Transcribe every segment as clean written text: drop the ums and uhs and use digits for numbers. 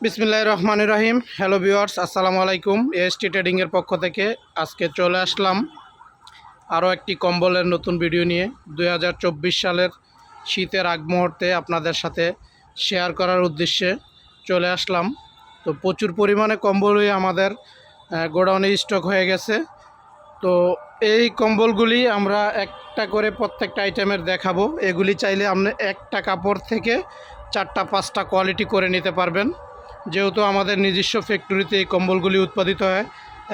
বিসমিল্লাহির রহমানির রহিম। Hello viewers, আসসালামু আলাইকুম। এএসটি ট্রেডিংয়ের পক্ষ থেকে আজকে চলে আসলাম আরও একটি কম্বলের নতুন ভিডিও নিয়ে। 2024 সালের শীতের আগ মুহূর্তে আপনাদের সাথে শেয়ার করার উদ্দেশ্যে চলে আসলাম। তো প্রচুর পরিমাণে কম্বলই আমাদের গোডাউনে স্টক হয়ে গেছে। তো এই কম্বলগুলি আমরা একটা করে প্রত্যেকটা আইটেমের দেখাবো। এগুলি চাইলে আপনি একটা কাপড় থেকে 4-5টা কোয়ালিটি করে নিতে পারবেন। যেহেতু আমাদের নিজস্ব ফ্যাক্টরিতে এই কম্বলগুলি উৎপাদিত হয়,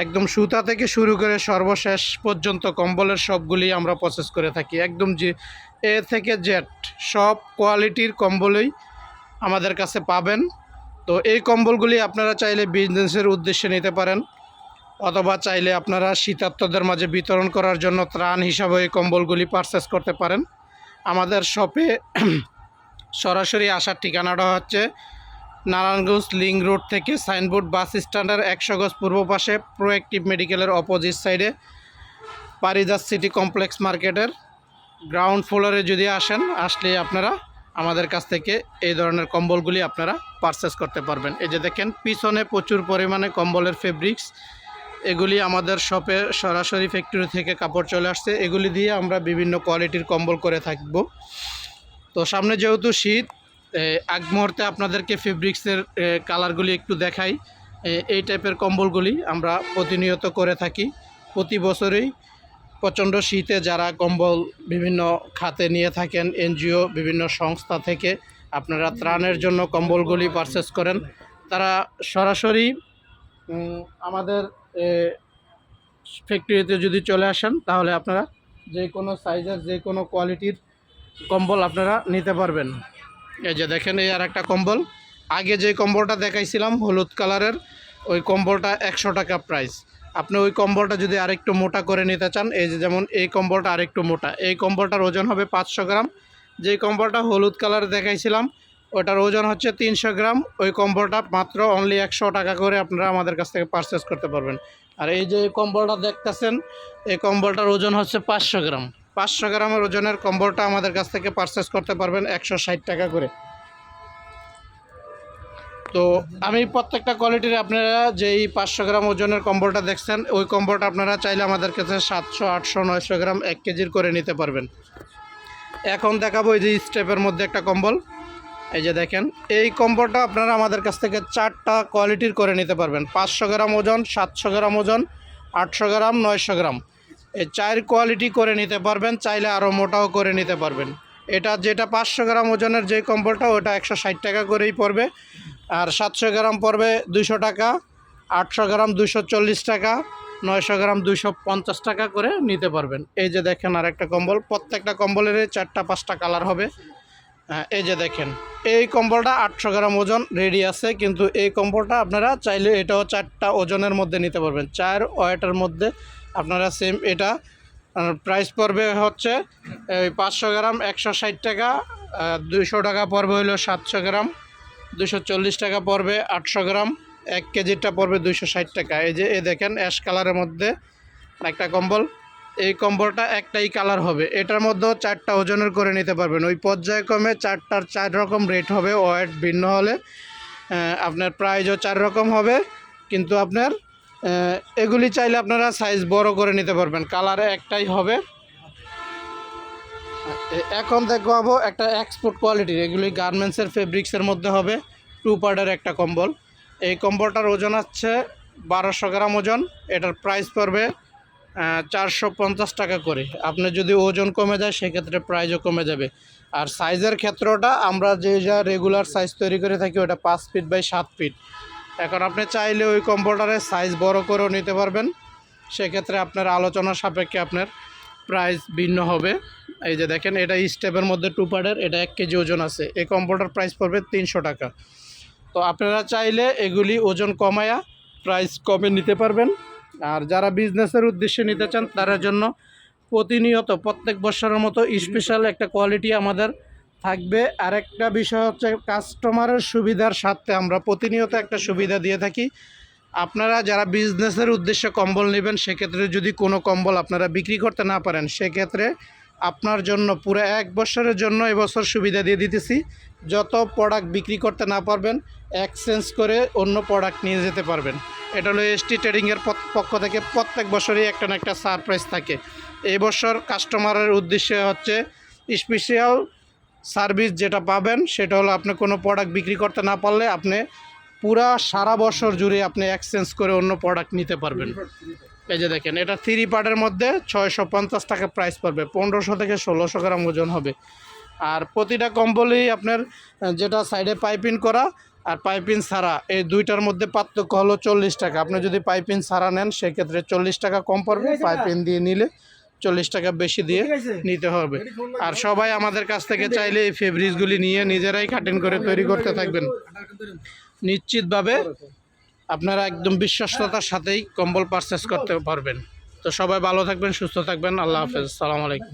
একদম সুতা থেকে শুরু করে সর্বশেষ পর্যন্ত কম্বলের সবগুলি আমরা প্রসেস করে থাকি। একদম যে এ থেকে জেড সব কোয়ালিটির কম্বলই আমাদের কাছে পাবেন। তো এই কম্বলগুলি আপনারা চাইলে বিজনেসের উদ্দেশ্যে নিতে পারেন, অথবা চাইলে আপনারা শীতার্তদের মাঝে বিতরণ করার জন্য ত্রাণ হিসাবে এই কম্বলগুলি পারচেস করতে পারেন। আমাদের শপে সরাসরি আসার ঠিকানাটা হচ্ছে নারায়ণগঞ্জ লিং রোড থেকে সাইনবোর্ড বাস স্ট্যান্ডের 100 গজ পূর্ব পাশে প্রোঅ্যাক্টিভ মেডিকেলের অপোজিট সাইডে পারিজাত সিটি কমপ্লেক্স মার্কেটের গ্রাউন্ড ফ্লোরে যদি আসলে আপনারা আমাদের কাছ থেকে এই ধরনের কম্বলগুলি আপনারা পারচেস করতে পারবেন। এই যে দেখেন পিছনে প্রচুর পরিমাণে কম্বলের ফেব্রিক্স, এগুলি আমাদের শপে সরাসরি ফ্যাক্টরি থেকে কাপড় চলে আসছে। এগুলি দিয়ে আমরা বিভিন্ন কোয়ালিটির কম্বল করে থাকব। তো সামনে যেহেতু শীত, আগ মুহূর্তে আপনাদেরকে ফেব্রিক্সের কালারগুলি একটু দেখাই। এই টাইপের কম্বলগুলি আমরা প্রতিনিয়ত করে থাকি। প্রতি বছরই প্রচণ্ড শীতে যারা কম্বল বিভিন্ন খাতে নিয়ে থাকেন, এনজিও বিভিন্ন সংস্থা থেকে আপনারা ত্রাণের জন্য কম্বলগুলি পারচেস করেন, তারা সরাসরি আমাদের ফ্যাক্টরিতে যদি চলে আসেন তাহলে আপনারা যে কোনো সাইজের যে কোনো কোয়ালিটির কম্বল আপনারা নিতে পারবেন। এই যে দেখেন, এই আর একটা কম্বল। আগে যে কম্বলটা দেখাইছিলাম হলুদ কালারের, ওই কম্বলটা 100 টাকা প্রাইস। আপনি ওই কম্বলটা যদি আরেকটু মোটা করে নিতে চান, এই যে যেমন এই কম্বলটা আরেকটু মোটা, এই কম্বলটার ওজন হবে 500 গ্রাম। যেই কম্বলটা হলুদ কালার দেখাইছিলাম ওটার ওজন হচ্ছে 300 গ্রাম। ওই কম্বলটা মাত্র অনলি 100 টাকা করে আপনারা আমাদের কাছ থেকে পারচেস করতে পারবেন। আর এই যে কম্বলটা দেখতেছেন, এই কম্বলটার ওজন হচ্ছে 500 গ্রাম। 500 গ্রামের ওজনের কম্বলটা আমাদের কাছ থেকে পারচেস করতে পারবেন 160 টাকা করে। তো আমি প্রত্যেকটা কোয়ালিটির আপনারা যেই 500 গ্রাম ওজনের কম্বলটা দেখছেন, ওই কম্বলটা আপনারা চাইলে আমাদের কাছে 700, 800, 900 গ্রাম 1 কেজির করে নিতে পারবেন। এখন দেখাবো এই যে স্টেপের মধ্যে একটা কম্বল। এই যে দেখেন, এই কম্বলটা আপনারা আমাদের কাছ থেকে 4টা কোয়ালিটির করে নিতে পারবেন। 500 গ্রাম ওজন, 700 গ্রাম ওজন, 800 গ্রাম, 900 গ্রাম, এই 4 কোয়ালিটি করে নিতে পারবেন। চাইলে আরও মোটাও করে নিতে পারবেন। এটা যেটা 500 গ্রাম ওজনের যে কম্বলটা, ওটা 160 টাকা করেই পড়বে। আর 700 গ্রাম পড়বে 200 টাকা, 800 গ্রাম 240 টাকা, 900 গ্রাম 250 টাকা করে নিতে পারবেন। এই যে দেখেন আর একটা কম্বল, প্রত্যেকটা কম্বলের 4টা-5টা কালার হবে। এই যে দেখেন, এই কম্বলটা 800 গ্রাম ওজন রেডি আছে, কিন্তু এই কম্বলটা আপনারা চাইলে এটাও 4টা ওজনের মধ্যে নিতে পারবেন। 4 ওয়েটের মধ্যে আপনারা সেম এটা প্রাইস পড়বে হচ্ছে 500 গ্রাম 160 টাকা, 200 টাকা পড়বে হলো 700 গ্রাম, 240 টাকা পড়বে 800 গ্রাম, 1 কেজিটা পড়বে 260 টাকা। এই যে দেখেন অ্যাশ কালারের মধ্যে একটা কম্বল। এই কম্বলটা একটাই কালার হবে, এটার মধ্যেও 4টা ওজনের করে নিতে পারবেন। ওই পর্যায়ক্রমে 4টার 4 রকম রেট হবে, ওয়েট ভিন্ন হলে আপনার প্রাইসও 4 রকম হবে। কিন্তু আপনার এগুলি চাইলে আপনারা সাইজ বড় করে নিতে পারবেন, কালার একটাই হবে। এখন দেখাবো একটা এক্সপোর্ট কোয়ালিটির, এগুলি গার্মেন্টসের ফেব্রিক্সের মধ্যে হবে। 2 পার্টের একটা কম্বল। এই কম্বলটার ওজন আছে 1200 গ্রাম ওজন। এটার প্রাইস পড়বে 450 টাকা করে। আপনার যদি ওজন কমে যায় সেক্ষেত্রে প্রাইসও কমে যাবে। আর সাইজের ক্ষেত্রটা আমরা যে যা রেগুলার সাইজ তৈরি করে থাকি ওটা 5 ফিট বাই 7 ফিট। এখন আপনি চাইলে ওই কম্বলটারের সাইজ বড় করেও নিতে পারবেন, সেক্ষেত্রে আপনার আলোচনা সাপেক্ষে আপনার প্রাইস ভিন্ন হবে। এই যে দেখেন, এটা স্টেপের মধ্যে 2 পার্টের, এটা 1 কেজি ওজন আছে। এই কম্বলটার প্রাইস পড়বে 300 টাকা। তো আপনারা চাইলে এগুলি ওজন কমায়া প্রাইস কমে নিতে পারবেন। আর যারা বিজনেসের উদ্দেশ্যে নিতে চান তাদের জন্য প্রতিনিয়ত প্রত্যেক বছরের মতো স্পেশাল একটা কোয়ালিটি আমাদের থাকবে। আরেকটা বিষয় হচ্ছে কাস্টমারের সুবিধার স্বার্থে আমরা প্রতিনিয়ত একটা সুবিধা দিয়ে থাকি। আপনারা যারা বিজনেসের উদ্দেশ্যে কম্বল নেবেন, সেক্ষেত্রে যদি কোনো কম্বল আপনারা বিক্রি করতে না পারেন, সেক্ষেত্রে আপনার জন্য পুরো 1 বছরের জন্য এবছর সুবিধা দিয়ে দিতেছি। যত প্রোডাক্ট বিক্রি করতে না পারবেন এক্সচেঞ্জ করে অন্য প্রোডাক্ট নিয়ে যেতে পারবেন। এটা হলো এসটি ট্রেডিংয়ের পক্ষ থেকে প্রত্যেক বছরই একটা না একটা সারপ্রাইজ থাকে। এই বছর কাস্টমারের উদ্দেশ্যে হচ্ছে স্পেশাল সার্ভিস যেটা পাবেন সেটা হলো আপনি কোনো প্রোডাক্ট বিক্রি করতে না পারলে আপনি পুরা সারা বছর জুড়ে আপনি এক্সচেঞ্জ করে অন্য প্রোডাক্ট নিতে পারবেন। এই যে দেখেন, এটা 3 পার্টের মধ্যে 650 টাকা প্রাইস পড়বে, 1500 থেকে 1600 গ্রাম ওজন হবে। আর প্রতিটা কম্বলই আপনার যেটা সাইডে পাইপিং করা আর পাইপিং ছাড়া এই দুইটার মধ্যে পার্থক্য হলো 40 টাকা। আপনি যদি পাইপিং ছাড়া নেন সেক্ষেত্রে 40 টাকা কম পড়বে, পাইপিং দিয়ে নিলে 40 টাকা বেশি দিয়ে নিতে হবে। আর সবাই আমাদের কাছ থেকে চাইলে এই ফেব্রিক্সগুলি নিয়ে নিজেরাই কাটিং করে তৈরি করতে থাকবেন। নিশ্চিতভাবে আপনারা একদম বিশ্বস্ততার সাথেই কম্বল পারচেস করতে পারবেন। তো সবাই ভালো থাকবেন, সুস্থ থাকবেন। আল্লাহ হাফেজ, আসসালামু আলাইকুম।